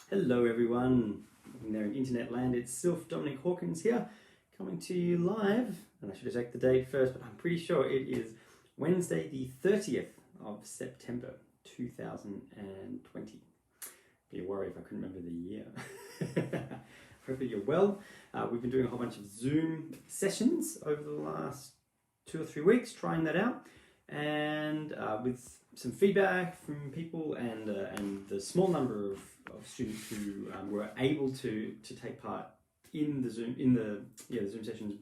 Hello everyone, in there in internet land, it's Sylph, Dominic, Hawkins here, coming to you live, and I should have checked the date first, but I'm pretty sure it is Wednesday the 30th of September 2020. Be a worry if I couldn't remember the year. Hopefully you're well. We've been doing a whole bunch of Zoom sessions over the last 2 or 3 weeks, trying that out, and with some feedback from people and the small number of students who were able to take part in the Zoom the Zoom sessions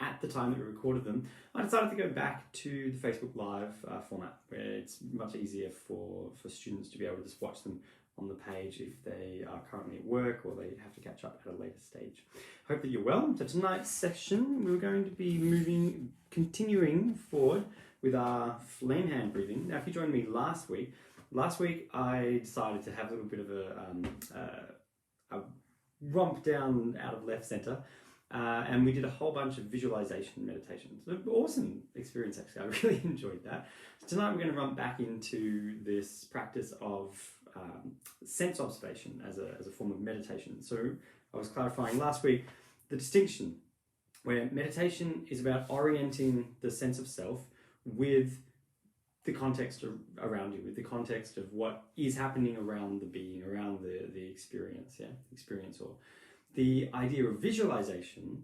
at the time that we recorded them, I decided to go back to the Facebook Live format, where it's much easier for students to be able to just watch them on the page if they are currently at work or they have to catch up at a later stage. Hope that you're well. So tonight's session, we're going to be continuing forward with our flame hand breathing. Now, if you joined me last week I decided to have a little bit of a romp down out of left center, and we did a whole bunch of visualization meditations. An awesome experience, actually. I really enjoyed that. So tonight we're going to run back into this practice of sense observation as a form of meditation. So I was clarifying last week the distinction where meditation is about orienting the sense of self with the context around you, with the context of what is happening around the being, around the experience, experience. Or the idea of visualization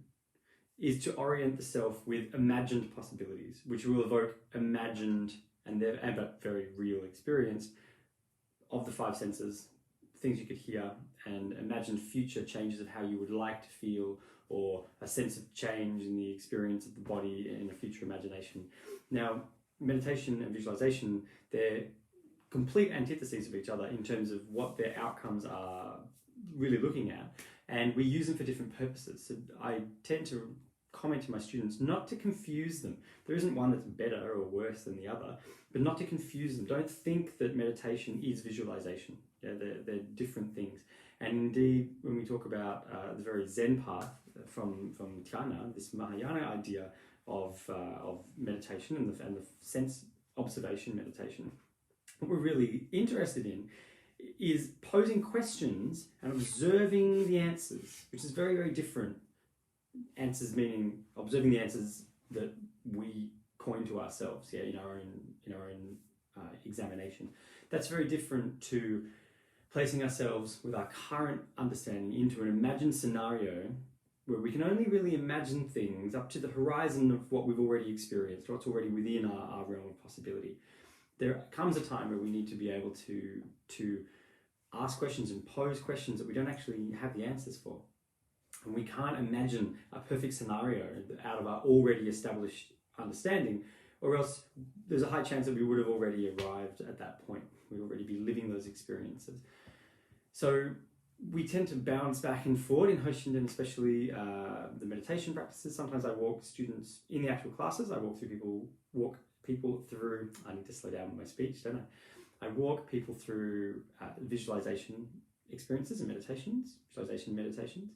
is to orient the self with imagined possibilities, which will evoke imagined and but very real experience of the 5 senses, things you could hear, and imagine future changes of how you would like to feel, or a sense of change in the experience of the body in a future imagination. Now, meditation and visualization, they're complete antitheses of each other in terms of what their outcomes are really looking at, and we use them for different purposes. So I tend to comment to my students not to confuse them. There isn't one that's better or worse than the other, but not to confuse them. Don't think that meditation is visualization. They're different things. And indeed, when we talk about the very Zen path from Dhyana, this Mahayana idea of meditation and the sense observation meditation, what we're really interested in is posing questions and observing the answers, which is very, very different. Answers meaning observing the answers that we coin to ourselves, in our own examination. That's very different to placing ourselves with our current understanding into an imagined scenario where we can only really imagine things up to the horizon of what we've already experienced, what's already within our realm of possibility. There comes a time where we need to be able to ask questions and pose questions that we don't actually have the answers for. And we can't imagine a perfect scenario out of our already established understanding, or else there's a high chance that we would have already arrived at that point. We'd already be living those experiences. So we tend to bounce back and forth in Hoshinden, especially the meditation practices. Sometimes I walk students in the actual classes. I walk people through, I need to slow down with my speech, don't I? I walk people through visualization experiences and visualization meditations,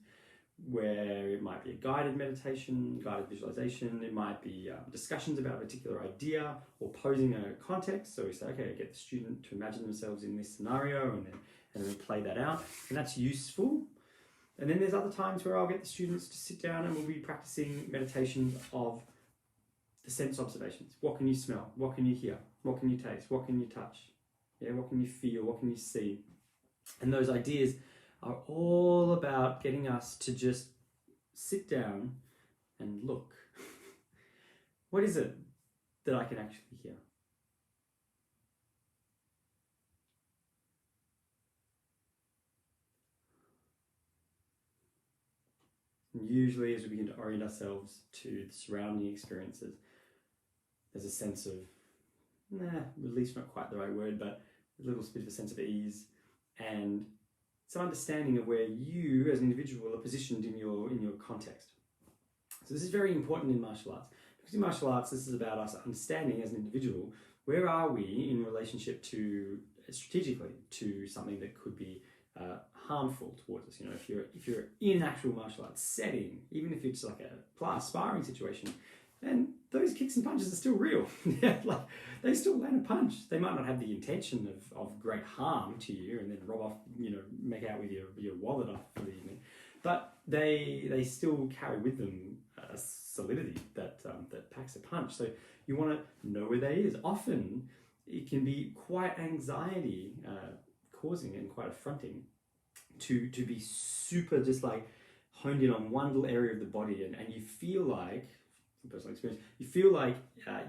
where it might be a guided meditation, guided visualization. It might be discussions about a particular idea or posing a context. So we say, okay, I get the student to imagine themselves in this scenario and then play that out. And that's useful. And then there's other times where I'll get the students to sit down and we'll be practicing meditations of the sense observations. What can you smell? What can you hear? What can you taste? What can you touch? What can you feel? What can you see? And those ideas are all about getting us to just sit down and look. What is it that I can actually hear? And usually as we begin to orient ourselves to the surrounding experiences, there's a sense of, release, not quite the right word, but a little bit of a sense of ease and some understanding of where you as an individual are positioned in your context. So this is very important in martial arts, because in martial arts this is about us understanding as an individual, where are we in relationship to, strategically, to something that could be harmful towards us. If you're in an actual martial arts setting, even if it's like a class sparring situation, And those kicks and punches are still real. Like, they still land a punch. They might not have the intention of great harm to you and then rob off, make out with your wallet after the evening. But they still carry with them a solidity that packs a punch. So you want to know where that is. Often it can be quite anxiety causing and quite affronting to be super just like honed in on one little area of the body, and you feel like, from personal experience, you feel like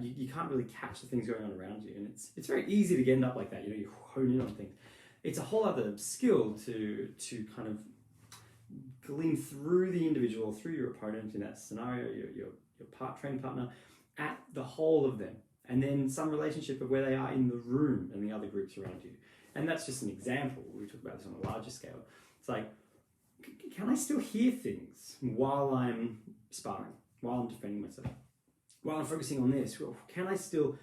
you can't really catch the things going on around you, and it's very easy to end up like that. You hone in on things. It's a whole other skill to kind of glean through the individual, through your opponent in that scenario, your training partner, at the whole of them, and then some relationship of where they are in the room and the other groups around you. And that's just an example. We talk about this on a larger scale. It's like, can I still hear things while I'm sparring, while I'm defending myself, while I'm focusing on this? Can I still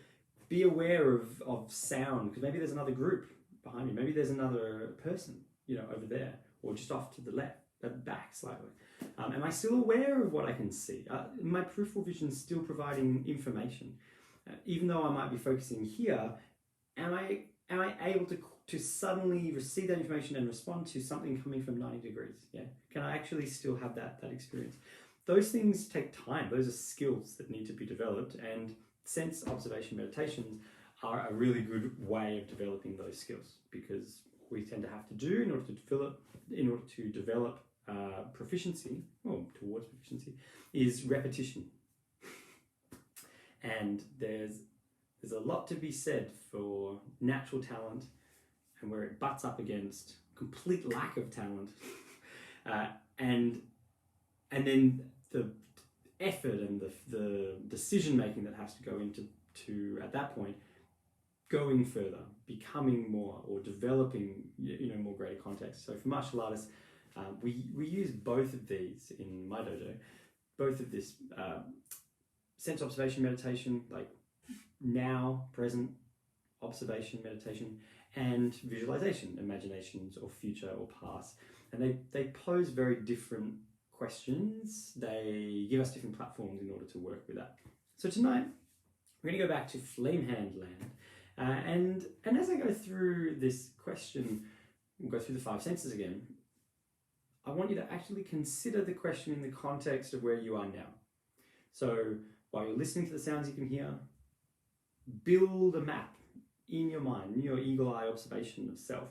be aware of sound? Because maybe there's another group behind me. Maybe there's another person, over there, or just off to the left, back slightly. Am I still aware of what I can see? My peripheral vision is still providing information. Even though I might be focusing here, am I able to suddenly receive that information and respond to something coming from 90 degrees? Yeah. Can I actually still have that experience? Those things take time. Those are skills that need to be developed, and sense observation meditations are a really good way of developing those skills, because what we tend to have to do in order to develop proficiency, or towards proficiency, is repetition. And there's a lot to be said for natural talent, and where it butts up against complete lack of talent, and then the effort and the decision making that has to go into at that point going further, becoming more, or developing more greater context. So for martial artists, we use both of these in my dojo, both of this sense observation meditation, like now, present observation meditation, and visualization, imaginations or future or past. And they pose very different questions. They give us different platforms in order to work with that. So tonight, we're going to go back to Flame Hand Land. And as I go through this question, we'll go through the 5 senses again, I want you to actually consider the question in the context of where you are now. So while you're listening to the sounds you can hear, build a map in your mind, in your eagle eye observation of self.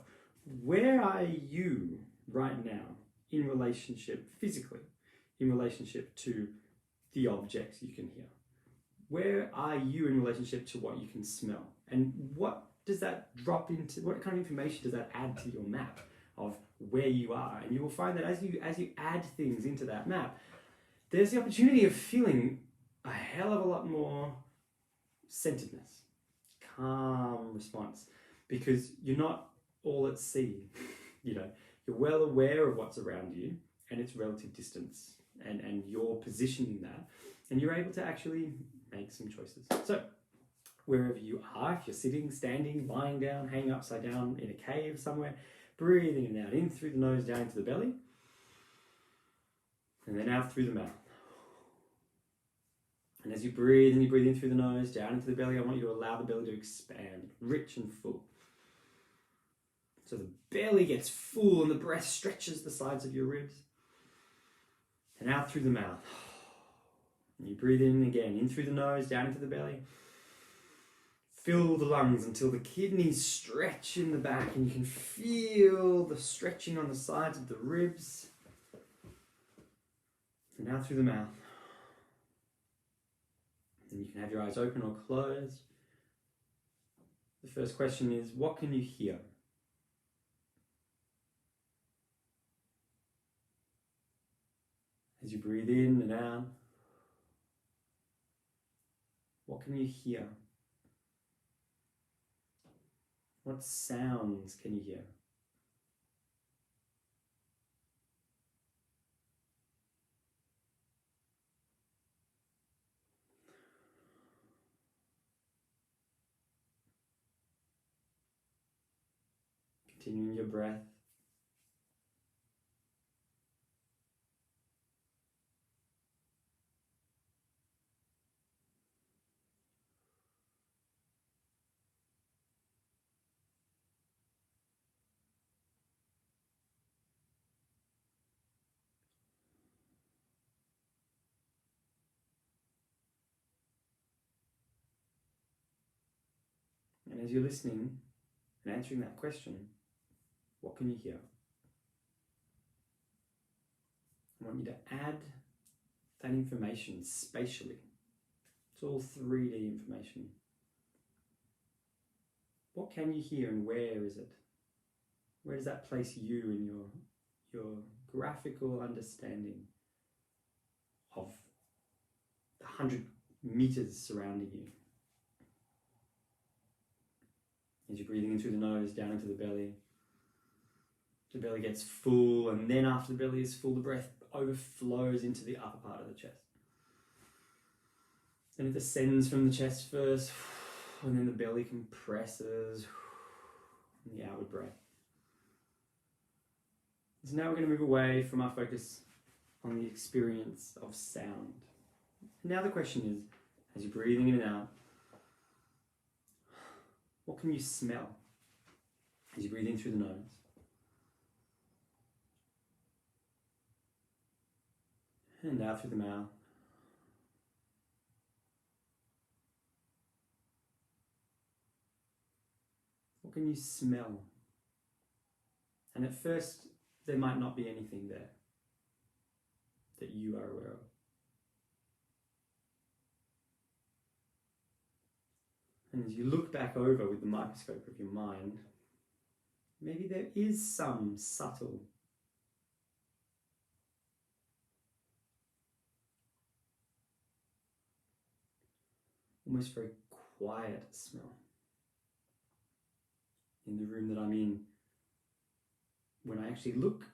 Where are you right now in relationship, physically, in relationship to the objects you can hear? Where are you in relationship to what you can smell? And what does that drop into, what kind of information does that add to your map of where you are? And you will find that as you add things into that map, there's the opportunity of feeling a hell of a lot more centeredness, calm response, because you're not all at sea. You're well aware of what's around you and its relative distance and your position in that, and you're able to actually make some choices. So wherever you are, if you're sitting, standing, lying down, hanging upside down in a cave somewhere, breathing in and out, in through the nose, down into the belly, and then out through the mouth. And as you breathe in through the nose, down into the belly, I want you to allow the belly to expand, rich and full. So the belly gets full and the breath stretches the sides of your ribs. And out through the mouth. And you breathe in again, in through the nose, down into the belly. Fill the lungs until the kidneys stretch in the back, and you can feel the stretching on the sides of the ribs. And out through the mouth. And you can have your eyes open or closed. The first question is, what can you hear? As you breathe in and out, what can you hear? What sounds can you hear? Continuing your breath. And as you're listening and answering that question, what can you hear? I want you to add that information spatially. It's all 3D information. What can you hear and where is it? Where does that place you in your graphical understanding of the 100 meters surrounding you? As you're breathing in through the nose, down into the belly gets full, and then after the belly is full, the breath overflows into the upper part of the chest. And it descends from the chest first, and then the belly compresses, and the outward breath. So now we're going to move away from our focus on the experience of sound. Now the question is, as you're breathing in and out, what can you smell as you breathe in through the nose? And out through the mouth. What can you smell? And at first, there might not be anything there that you are aware of. And as you look back over with the microscope of your mind, maybe there is some subtle, almost very quiet smell in the room that I'm in. When I actually look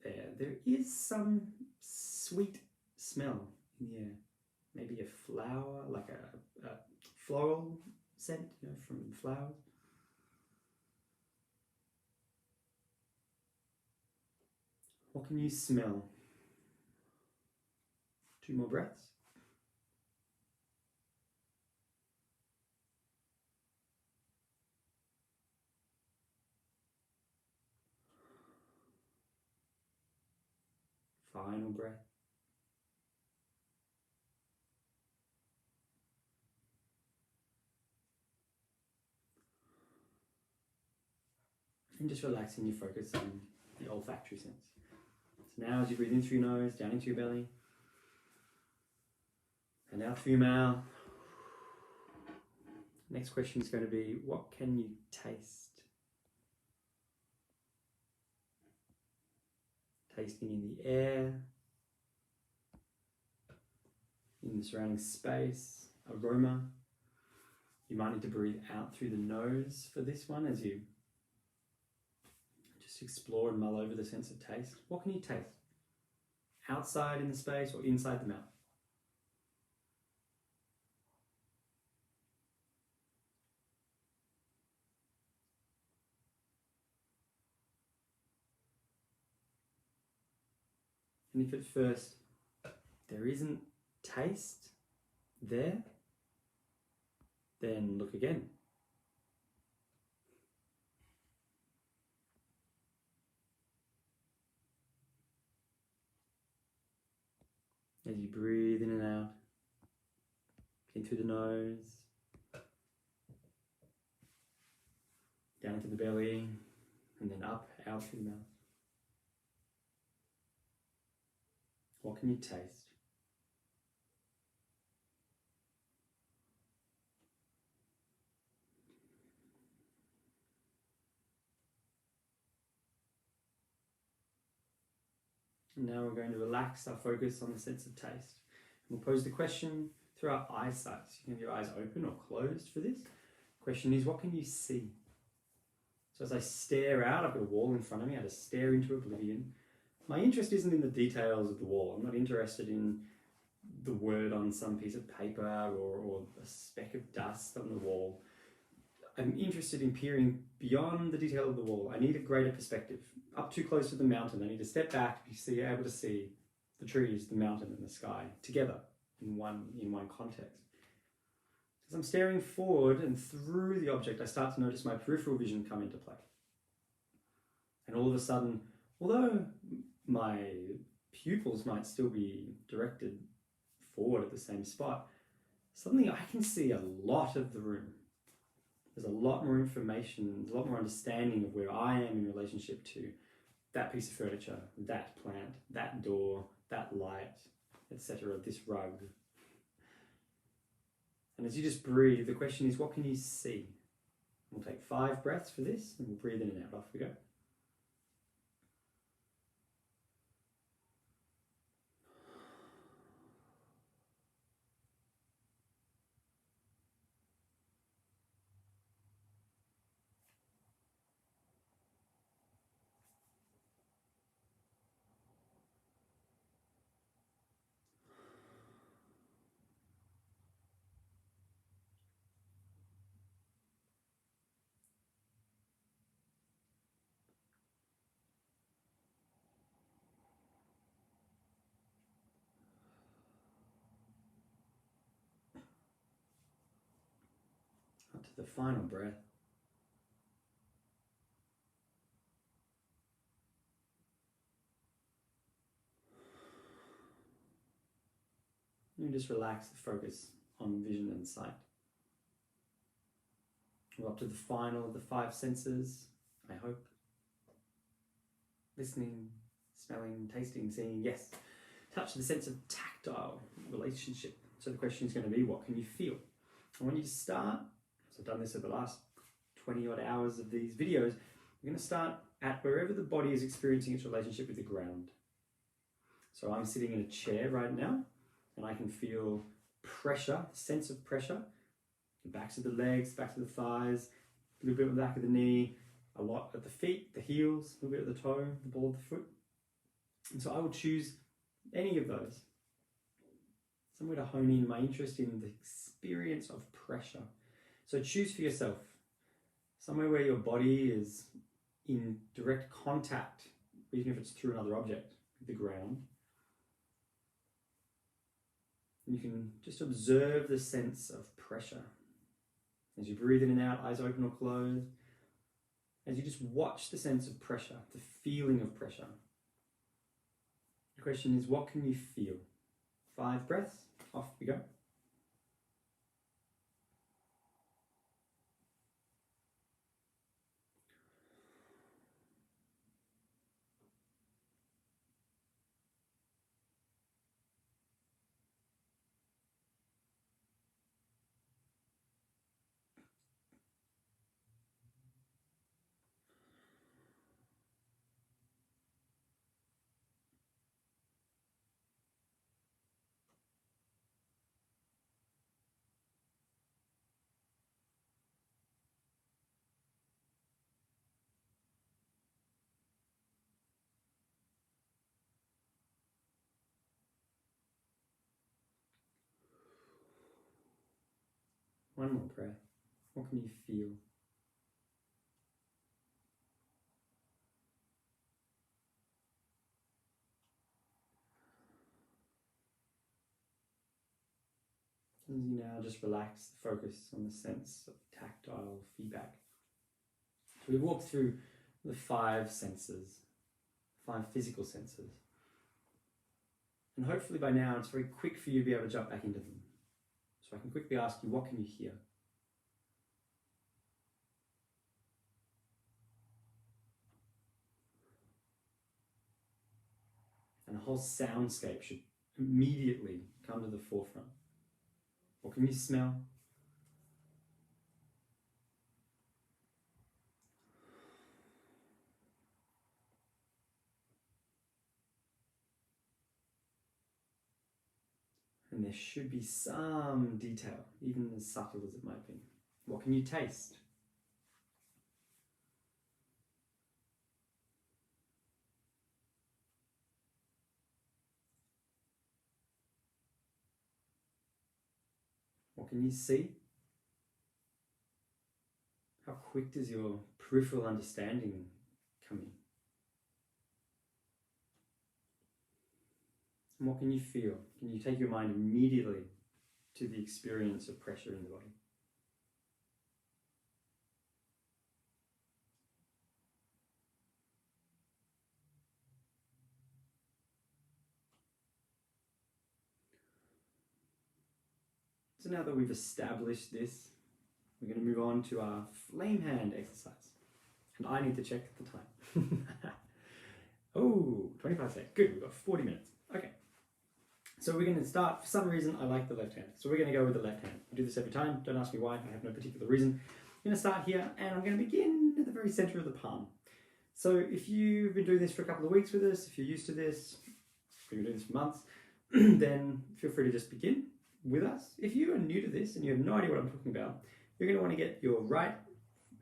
there is some sweet smell in the air. Maybe a flower, like a floral scent, from flowers. What can you smell? 2 more breaths. Final breath. And just relaxing your focus on the olfactory sense. So now as you breathe in through your nose, down into your belly, and out through your mouth. Next question is going to be, what can you taste? Tasting in the air, in the surrounding space, aroma. You might need to breathe out through the nose for this one as you just explore and mull over the sense of taste. What can you taste? Outside in the space or inside the mouth? And if at first there isn't taste there, then look again. As you breathe in and out, in through the nose, down into the belly, and then up, out through the mouth. What can you taste? And now we're going to relax our focus on the sense of taste. And we'll pose the question through our eyesight. So you can have your eyes open or closed for this. The question is, what can you see? So as I stare out, I've got a wall in front of me, I just stare into oblivion. My interest isn't in the details of the wall. I'm not interested in the word on some piece of paper or a speck of dust on the wall. I'm interested in peering beyond the detail of the wall. I need a greater perspective. Up too close to the mountain, I need to step back to be able to see the trees, the mountain, and the sky together in one context. As I'm staring forward and through the object, I start to notice my peripheral vision come into play. And all of a sudden, although my pupils might still be directed forward at the same spot, suddenly I can see a lot of the room. there's a lot more information, there's a lot more understanding of where I am in relationship to that piece of furniture, that plant, that door, that light, etc., this rug. And as you just breathe, the question is, what can you see? We'll take 5 breaths for this, and we'll breathe in and out. Off we go. Up to the final breath. You just relax the focus on vision and sight. We're up to the final of the 5 senses, I hope. Listening, smelling, tasting, seeing, yes. Touch, the sense of tactile relationship. So the question is going to be, what can you feel? I want you to start, so I've done this over the last 20 odd hours of these videos, you're going to start at wherever the body is experiencing its relationship with the ground. So I'm sitting in a chair right now, and I can feel pressure, sense of pressure, the backs of the legs, backs of the thighs, a little bit at the back of the knee, a lot at the feet, the heels, a little bit at the toe, the ball of the foot. And so I will choose any of those. Somewhere to hone in my interest in the experience of pressure. So choose for yourself. Somewhere where your body is in direct contact, even if it's through another object, with the ground. You can just observe the sense of pressure. As you breathe in and out, eyes open or closed. As you just watch the sense of pressure, the feeling of pressure. The question is, what can you feel? 5 breaths, off we go. One more breath. What can you feel? And you now just relax the focus on the sense of tactile feedback. So we've walked through the 5 senses, 5 physical senses. And hopefully by now it's very quick for you to be able to jump back into them. So I can quickly ask you, what can you hear? And a whole soundscape should immediately come to the forefront. What can you smell? And there should be some detail, even as subtle as it might be. What can you taste? What can you see? How quick does your peripheral understanding come in? And what can you feel? Can you take your mind immediately to the experience of pressure in the body? So now that we've established this, we're going to move on to our flame hand exercise. And I need to check the time. Oh, 25 seconds. Good, we've got 40 minutes. Okay. So we're going to start, for some reason I like the left hand. So we're going to go with the left hand. I do this every time, don't ask me why, I have no particular reason. I'm going to start here and I'm going to begin at the very center of the palm. So if you've been doing this for a couple of weeks with us, if you're used to this, if you've been doing this for months, then feel free to just begin with us. If you are new to this and you have no idea what I'm talking about, you're going to want to get your right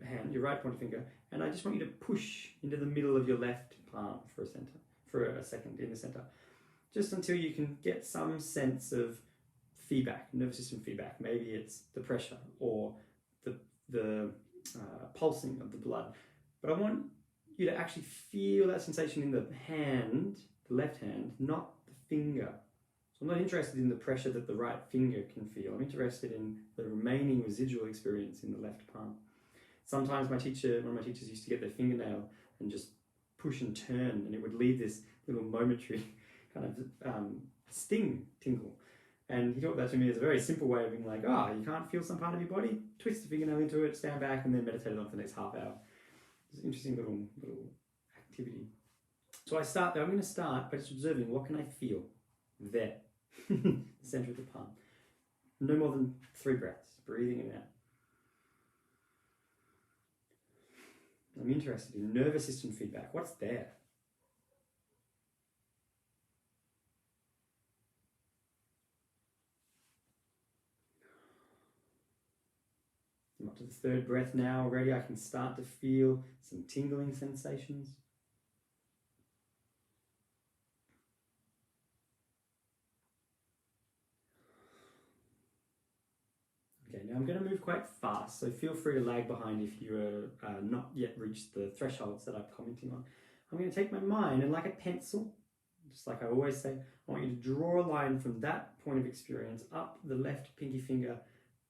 hand, your right pointer finger, and I just want you to push into the middle of your left palm for a second in the center, just until you can get some sense of feedback, nervous system feedback. Maybe it's the pressure or the pulsing of the blood. But I want you to actually feel that sensation in the hand, the left hand, not the finger. So I'm not interested in the pressure that the right finger can feel. I'm interested in the remaining residual experience in the left palm. Sometimes one of my teachers used to get their fingernail and just push and turn, and it would leave this little momentary kind of tingle. And he taught that to me as a very simple way of being like, you can't feel some part of your body? Twist the fingernail into it, stand back, and then meditate on it for the next half hour. It's an interesting little activity. So I'm going to start by just observing, what can I feel there, the center of the palm. No more than 3 breaths, breathing in and out. I'm interested in nervous system feedback. What's there? I'm up to the 3rd breath now already. I can start to feel some tingling sensations. Okay, now I'm going to move quite fast, so feel free to lag behind if you are not yet reached the thresholds that I'm commenting on. I'm going to take my mind and, like a pencil, just like I always say, I want you to draw a line from that point of experience up the left pinky finger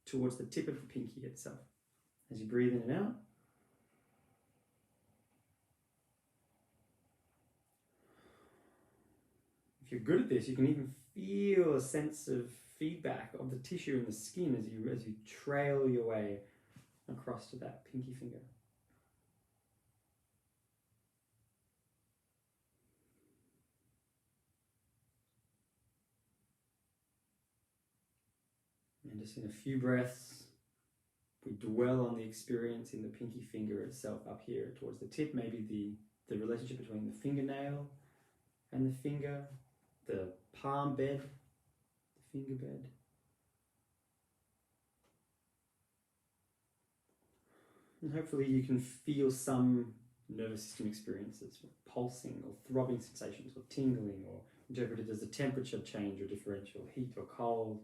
towards the tip of the pinky itself. As you breathe in and out. If you're good at this, you can even feel a sense of feedback of the tissue and the skin as you trail your way across to that pinky finger. And just in a few breaths, we dwell on the experience in the pinky finger itself up here towards the tip, maybe the relationship between the fingernail and the finger, the palm bed, the finger bed. And hopefully you can feel some nervous system experiences, pulsing or throbbing sensations or tingling, or interpreted as a temperature change or differential, heat or cold.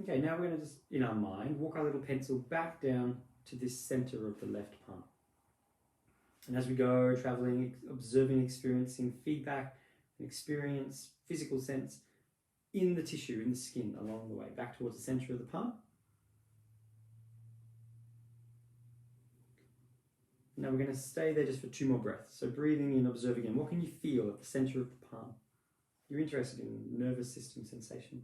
Okay, now we're going to just, in our mind, walk our little pencil back down to this center of the left palm. And as we go, traveling, observing, experiencing feedback and experience, physical sense in the tissue, in the skin along the way, back towards the center of the palm. Now we're going to stay there just for 2 more breaths. So breathing in, observe again. What can you feel at the center of the palm? You're interested in nervous system sensation.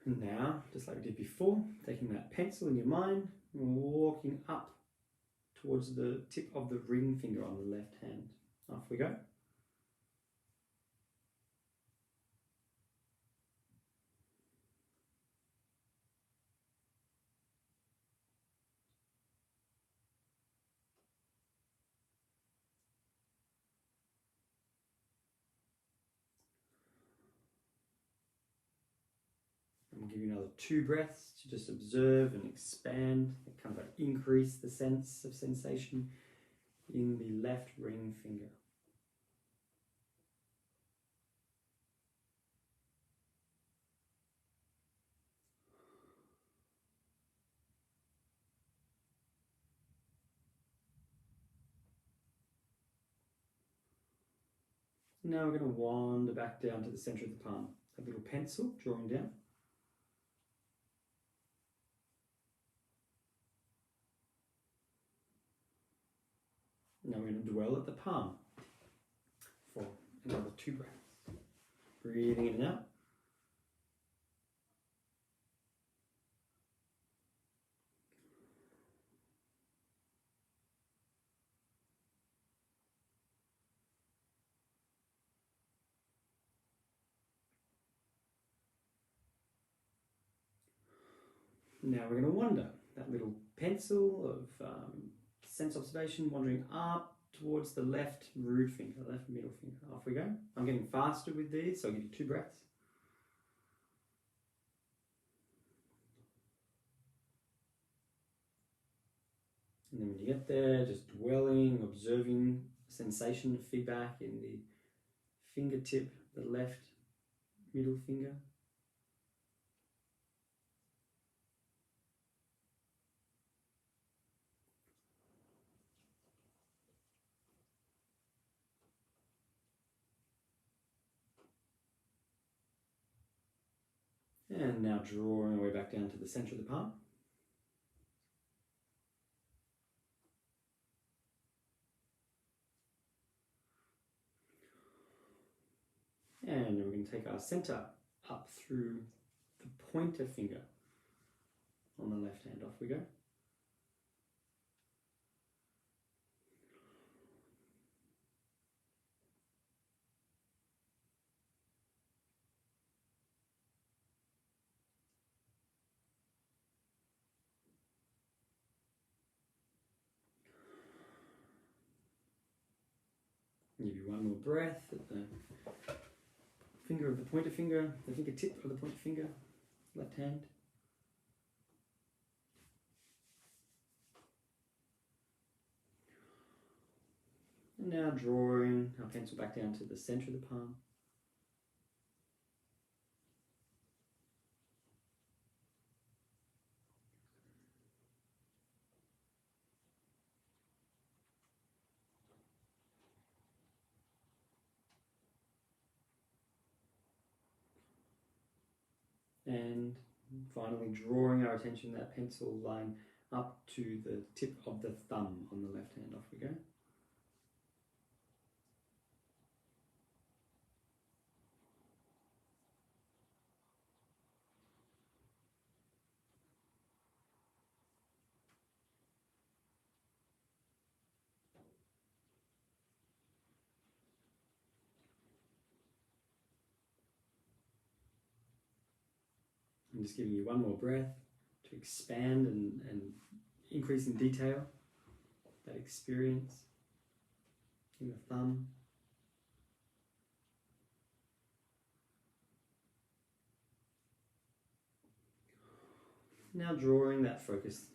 And now, just like we did before, taking that pencil in your mind, and walking up towards the tip of the ring finger on the left hand. Off we go. I'm giving another 2 breaths to just observe and expand, kind of increase the sense of sensation in the left ring finger. Now we're going to wander back down to the center of the palm. A little pencil drawing down. Now we're going to dwell at the palm for another 2 breaths. Breathing in and out. Now we're going to wander. That little pencil of sense observation wandering up towards the left root finger, left middle finger. Off we go. I'm getting faster with these, so I'll give you 2 breaths. And then when you get there, just dwelling, observing sensation of feedback in the fingertip, the left middle finger. And now drawing our way back down to the center of the palm. And we're going to take our center up through the pointer finger on the left hand. Off we go. Give you one more breath at the finger of the pointer finger, the fingertip of the pointer finger, left hand. And now drawing our pencil back down to the center of the palm. And finally drawing our attention, that pencil line up to the tip of the thumb on the left hand. Off we go. I'm just giving you one more breath to expand and increase in detail that experience in the thumb. Now drawing that focus,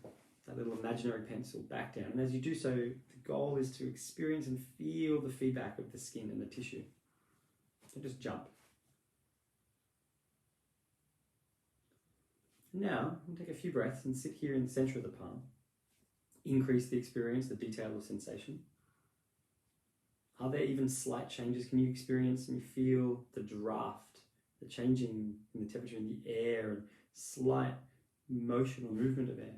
that little imaginary pencil back down. And as you do so, the goal is to experience and feel the feedback of the skin and the tissue. So just jump. Now, we'll take a few breaths and sit here in the center of the palm. Increase the experience, the detail of sensation. Are there even slight changes? Can you experience and feel the draft, the changing in the temperature in the air, and slight motion or movement of air?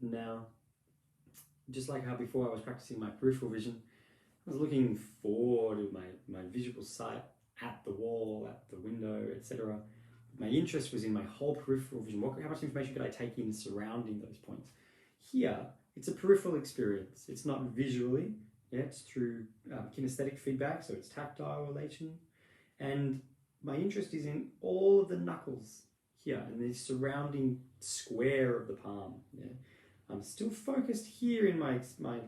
Now, just like how before I was practicing my peripheral vision, I was looking forward with my visual sight at the wall, at the window, etc. My interest was in my whole peripheral vision. How much information could I take in surrounding those points? Here, it's a peripheral experience. It's not visually, it's through kinesthetic feedback, so it's tactile relation. And my interest is in all of the knuckles here and the surrounding square of the palm. Yeah? I'm still focused here in my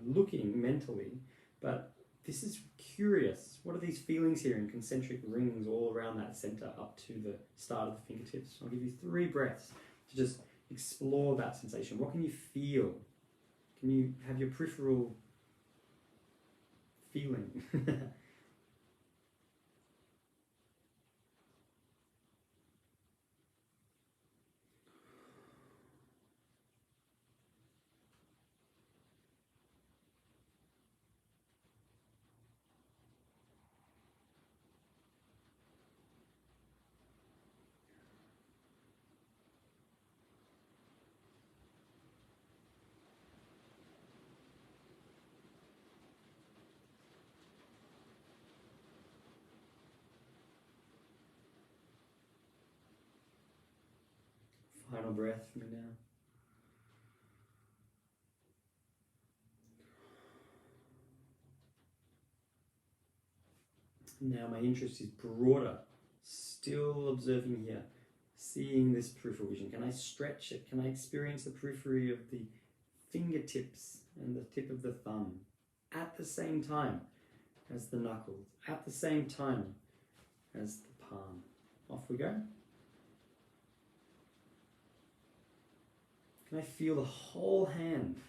looking mentally, but this is curious. What are these feelings here in concentric rings all around that center up to the start of the fingertips? I'll give you 3 breaths to just explore that sensation. What can you feel? Can you have your peripheral feeling? Final breath for me now. Now my interest is broader, still observing here, seeing this peripheral vision. Can I stretch it? Can I experience the periphery of the fingertips and the tip of the thumb at the same time as the knuckles, at the same time as the palm? Off we go. Can I feel the whole hand?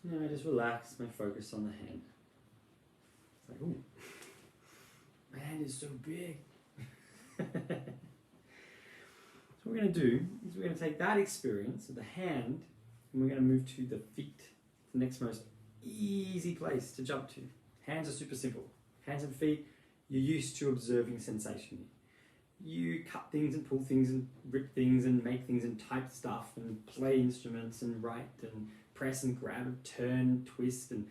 Now I just relax my focus on the hand. It's like, ooh, my hand is so big. So what we're going to do is we're going to take that experience of the hand and we're going to move to the feet, the next most easy place to jump to. Hands are super simple. Hands and feet, you're used to observing sensation. You cut things and pull things and rip things and make things and type stuff and play instruments and write and press and grab and turn, twist, and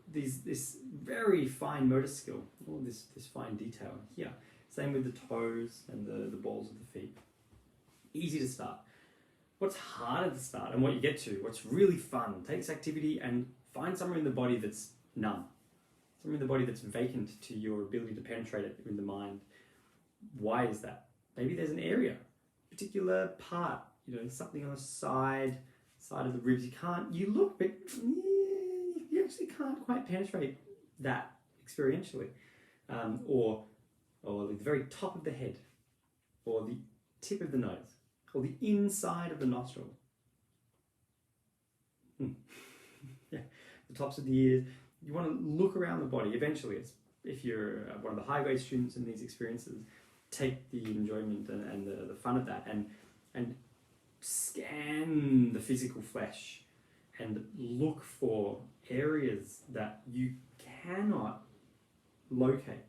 this very fine motor skill, all this fine detail here. Same with the toes and the balls of the feet. Easy to start. What's harder to start and what you get to, what's really fun, take this activity and find somewhere in the body that's numb. Somewhere in the body that's vacant to your ability to penetrate it in the mind. Why is that? Maybe there's an area, a particular part, something on the side of the ribs. You look, but you actually can't quite penetrate that experientially. Or the very top of the head, or the tip of the nose, or the inside of the nostril. Yeah, the tops of the ears. You want to look around the body. Eventually, if you're one of the high-grade students in these experiences, take the enjoyment and the fun of that and scan the physical flesh and look for areas that you cannot locate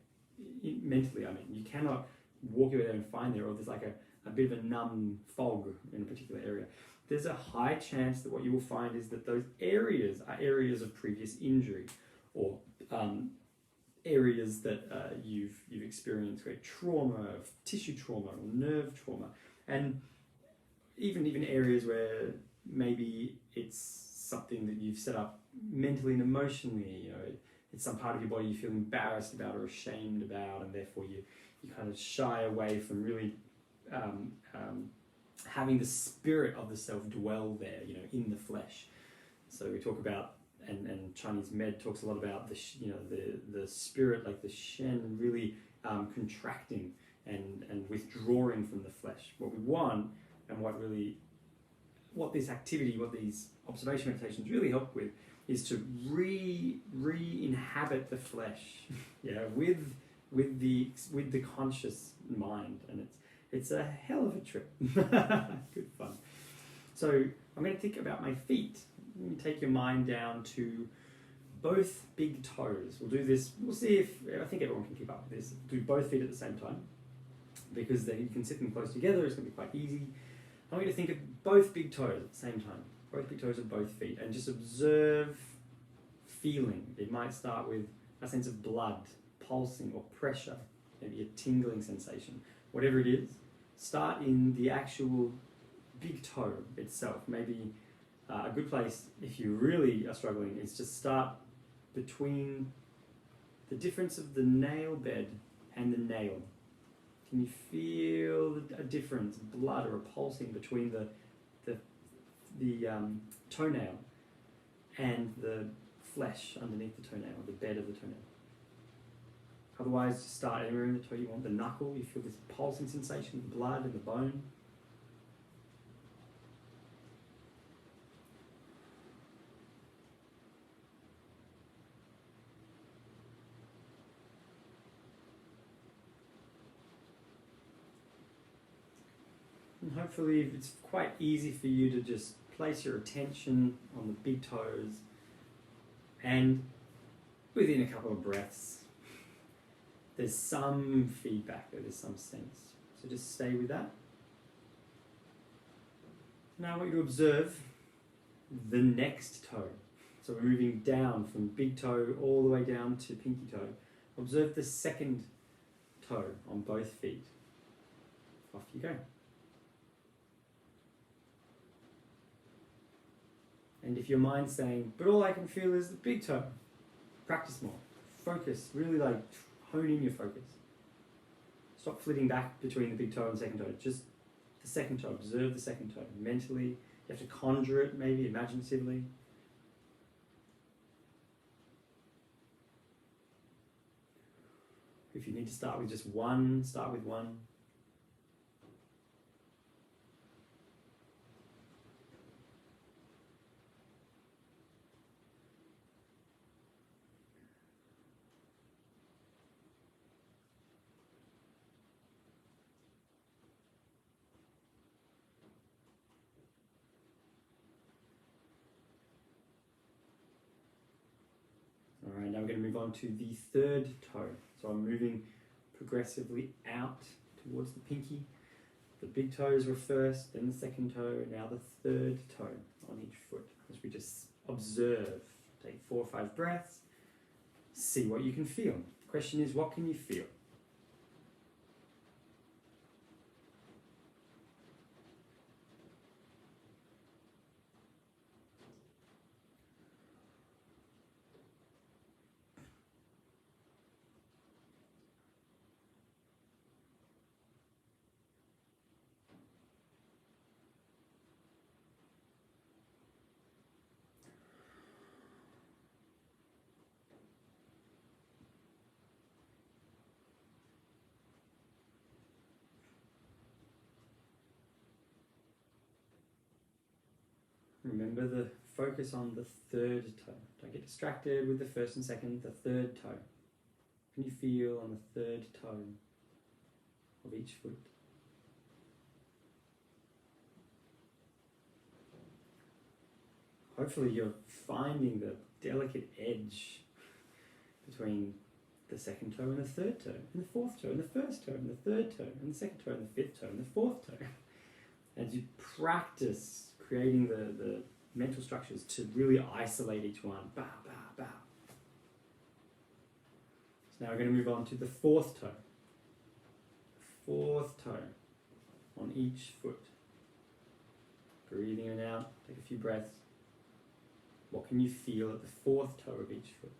mentally. You cannot walk over there and find there, or there's like a bit of a numb fog in a particular area. There's a high chance that what you will find is that those areas are areas of previous injury, or areas that you've experienced great trauma, tissue trauma, or nerve trauma, and even areas where maybe it's something that you've set up mentally and emotionally. It's some part of your body you feel embarrassed about or ashamed about, and therefore you kind of shy away from really having the spirit of the self dwell there, in the flesh. So we talk about, and Chinese med talks a lot about the spirit, like the Shen, really contracting and withdrawing from the flesh. What we want, and what this activity, what these observation meditations really help with, is to re-inhabit the flesh, with the conscious mind, and it's a hell of a trip. Good fun. So I'm going to think about my feet. You take your mind down to both big toes. We'll do this. We'll see if I think everyone can keep up with this. Do both feet at the same time, because then you can sit them close together. It's going to be quite easy. I want you to think of both big toes at the same time. Both big toes of both feet, and just observe feeling. It might start with a sense of blood pulsing or pressure, maybe a tingling sensation. Whatever it is, start in the actual big toe itself. Maybe a good place, if you really are struggling, is to start between the difference of the nail bed and the nail. Can you feel a difference, blood or a pulsing between the toenail and the flesh underneath the toenail, or the bed of the toenail. Otherwise, just start anywhere in the toe you want. The knuckle, you feel this pulsing sensation, the blood and the bone. And hopefully it's quite easy for you to just place your attention on the big toes, and within a couple of breaths, there's some feedback, there's some sense. So just stay with that. Now I want you to observe the next toe. So we're moving down from big toe all the way down to pinky toe. Observe the second toe on both feet. Off you go. And if your mind's saying, but all I can feel is the big toe, practice more. Focus, really like hone in your focus. Stop flitting back between the big toe and the second toe. Just the second toe, observe the second toe. Mentally, you have to conjure it maybe, imaginatively. If you need to start with just one, start with one. All right, now we're going to move on to the third toe. So I'm moving progressively out towards the pinky. The big toes were first, then the second toe, now the third toe on each foot. As we just observe, take 4 or 5 breaths, see what you can feel. The question is, what can you feel? Remember the focus on the third toe. Don't get distracted with the first and second, the third toe. Can you feel on the third toe of each foot? Hopefully you're finding the delicate edge between the second toe and the third toe, and the fourth toe, and the first toe, and the third toe, and the second toe, and the fifth toe, and the fourth toe. As you practice creating the mental structures to really isolate each one. Bow, bow, bow. So now we're going to move on to the fourth toe. Fourth toe on each foot. Breathing in and out, take a few breaths. What can you feel at the fourth toe of each foot?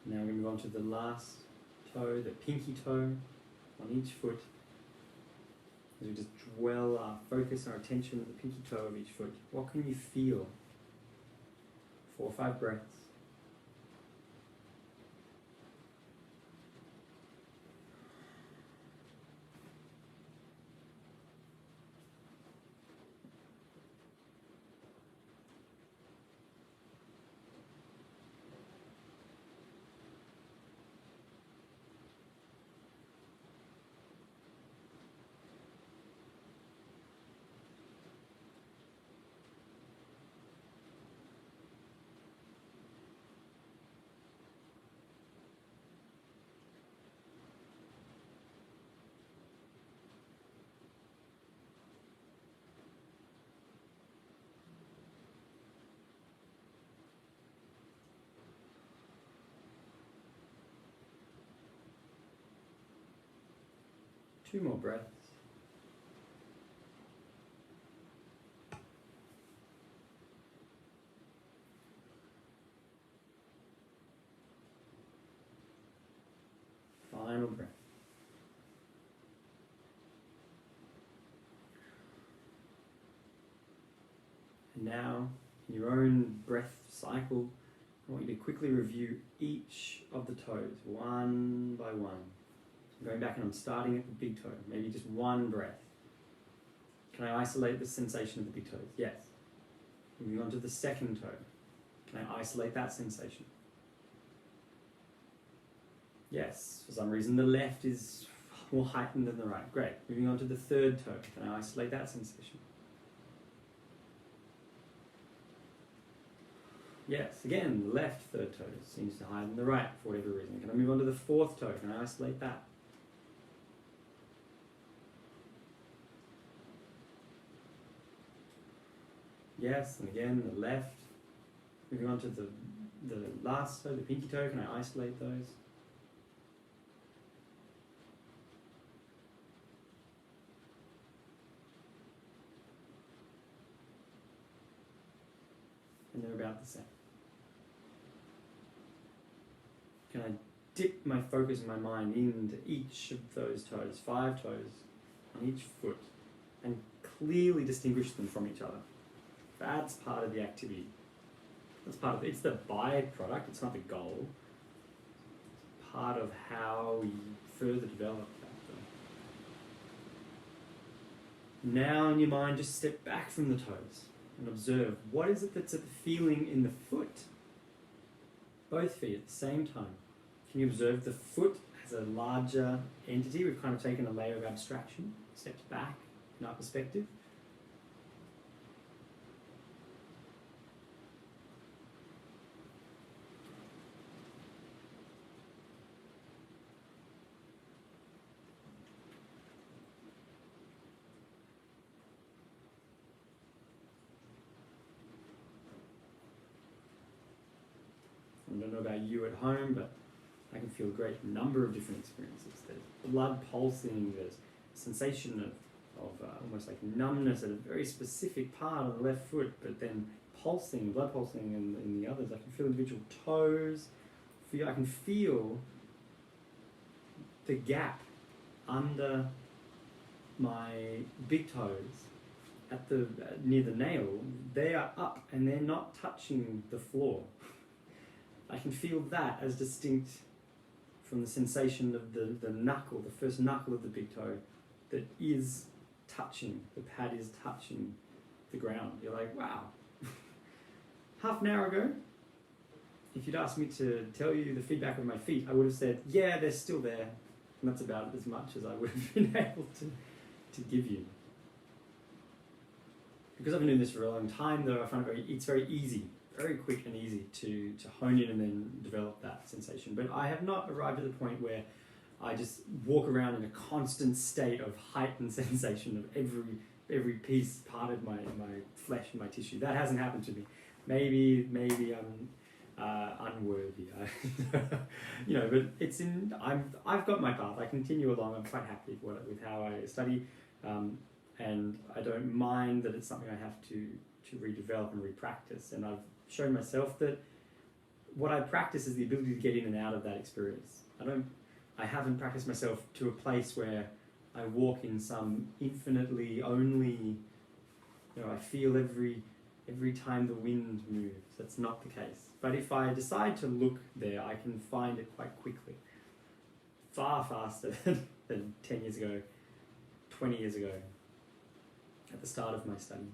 Now we're going to move on to the last toe, the pinky toe on each foot. As we just dwell our focus, our attention at the pinky toe of each foot. What can you feel? 4 or 5 breaths. 2 more breaths. Final breath. And now, in your own breath cycle, I want you to quickly review each of the toes, one by one. So I'm going back and I'm starting at the big toe, maybe just one breath. Can I isolate the sensation of the big toes? Yes. Moving on to the second toe. Can I isolate that sensation? Yes. For some reason the left is more heightened than the right. Great. Moving on to the third toe. Can I isolate that sensation? Yes, again, the left third toe seems to heighten the right for whatever reason. Can I move on to the fourth toe? Can I isolate that? Yes, and again, the left. Moving on to the last toe, the pinky toe. Can I isolate those? And they're about the same. Can I dip my focus and my mind into each of those toes, 5 toes on each foot, and clearly distinguish them from each other? That's part of the activity. That's part of it. It's the byproduct, it's not the goal. It's part of how we further develop that. Now in your mind, just step back from the toes and observe what is it that's at the feeling in the foot. Both feet at the same time. Can you observe the foot as a larger entity? We've kind of taken a layer of abstraction, stepped back in our perspective. I don't know about you at home, but I can feel a great number of different experiences. There's blood pulsing, there's a sensation of almost like numbness at a very specific part of the left foot, but then pulsing, blood pulsing in the others. I can feel individual toes. I can feel the gap under my big toes at the near the nail. They are up and they're not touching the floor. I can feel that as distinct from the sensation of the knuckle, the first knuckle of the big toe, that is touching, the pad is touching the ground. You're like, wow. Half an hour ago, if you'd asked me to tell you the feedback of my feet, I would have said, yeah, they're still there. And that's about as much as I would have been able to give you. Because I've been doing this for a long time, though, I find it's very easy, very quick and easy to hone in and then develop that sensation. But I have not arrived at the point where I just walk around in a constant state of heightened sensation of every piece, part of my flesh and my tissue. That hasn't happened to me. Maybe I'm unworthy. But it's in. I've got my path. I continue along. I'm quite happy with how I study, and I don't mind that it's something I have to redevelop and repractice. And I've shown myself that what I practice is the ability to get in and out of that experience. I haven't practiced myself to a place where I walk in some infinitely only. I feel every time the wind moves. That's not the case. But if I decide to look there, I can find it quite quickly. Far faster than 10 years ago, 20 years ago, at the start of my study.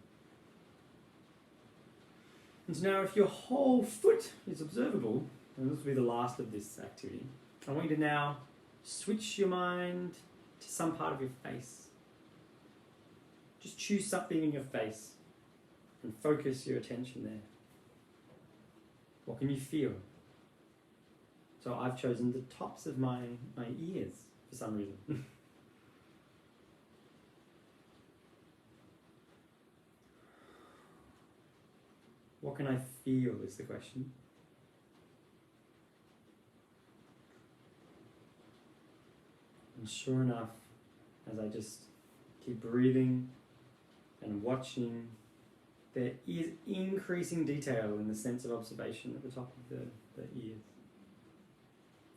And so now if your whole foot is observable, and this will be the last of this activity, I want you to now switch your mind to some part of your face. Just choose something in your face and focus your attention there. What can you feel? So I've chosen the tops of my ears for some reason. What can I feel is the question. And sure enough, as I just keep breathing and watching. There is increasing detail in the sense of observation at the top of the ears.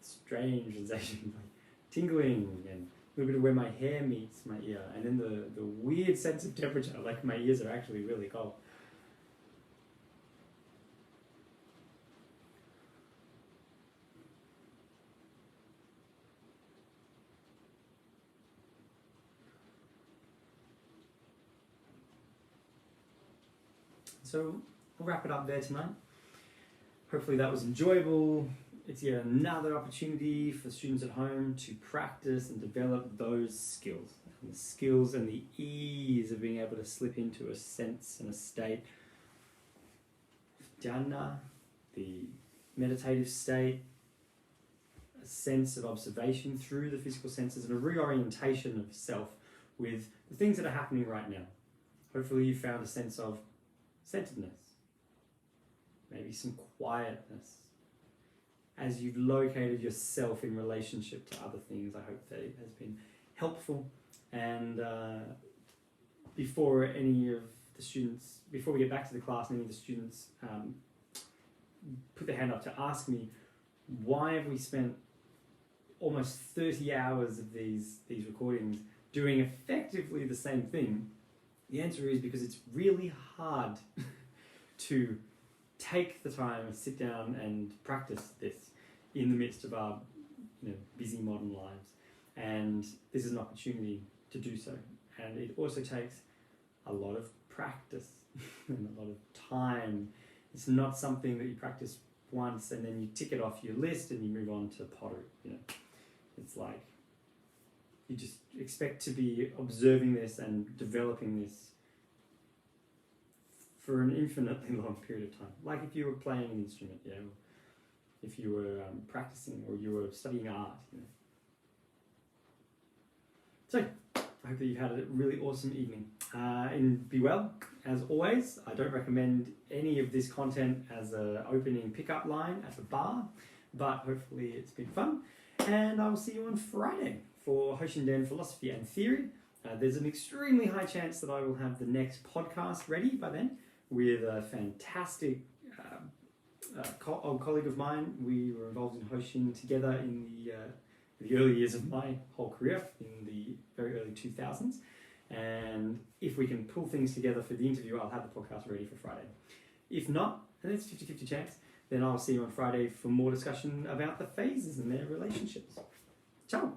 Strange sensation, like tingling, and a little bit of where my hair meets my ear, and then the weird sense of temperature, like my ears are actually really cold. So we'll wrap it up there tonight. Hopefully that was enjoyable. It's yet another opportunity for students at home to practice and develop those skills. And the skills and the ease of being able to slip into a sense and a state of dhyana, the meditative state, a sense of observation through the physical senses, and a reorientation of self with the things that are happening right now. Hopefully you found a sense of centeredness, maybe some quietness. As you've located yourself in relationship to other things, I hope that it has been helpful. And before we get back to the class, any of the students put their hand up to ask me, why have we spent almost 30 hours of these recordings doing effectively the same thing? The answer is because it's really hard to take the time and sit down and practice this in the midst of our busy modern lives. And this is an opportunity to do so. And it also takes a lot of practice and a lot of time. It's not something that you practice once and then you tick it off your list and you move on to pottery. It's like you just expect to be observing this and developing this for an infinitely long period of time. Like if you were playing an instrument, or if you were practicing or you were studying art. So, I hope that you've had a really awesome evening. And be well, as always. I don't recommend any of this content as an opening pickup line at the bar, but hopefully it's been fun. And I will see you on Friday for Hoshinden Philosophy and Theory. There's an extremely high chance that I will have the next podcast ready by then with a fantastic old colleague of mine. We were involved in Hoshin together in the early years of my whole career, in the very early 2000s. And if we can pull things together for the interview, I'll have the podcast ready for Friday. If not, and it's 50-50 chance, then I'll see you on Friday for more discussion about the phases and their relationships. Ciao!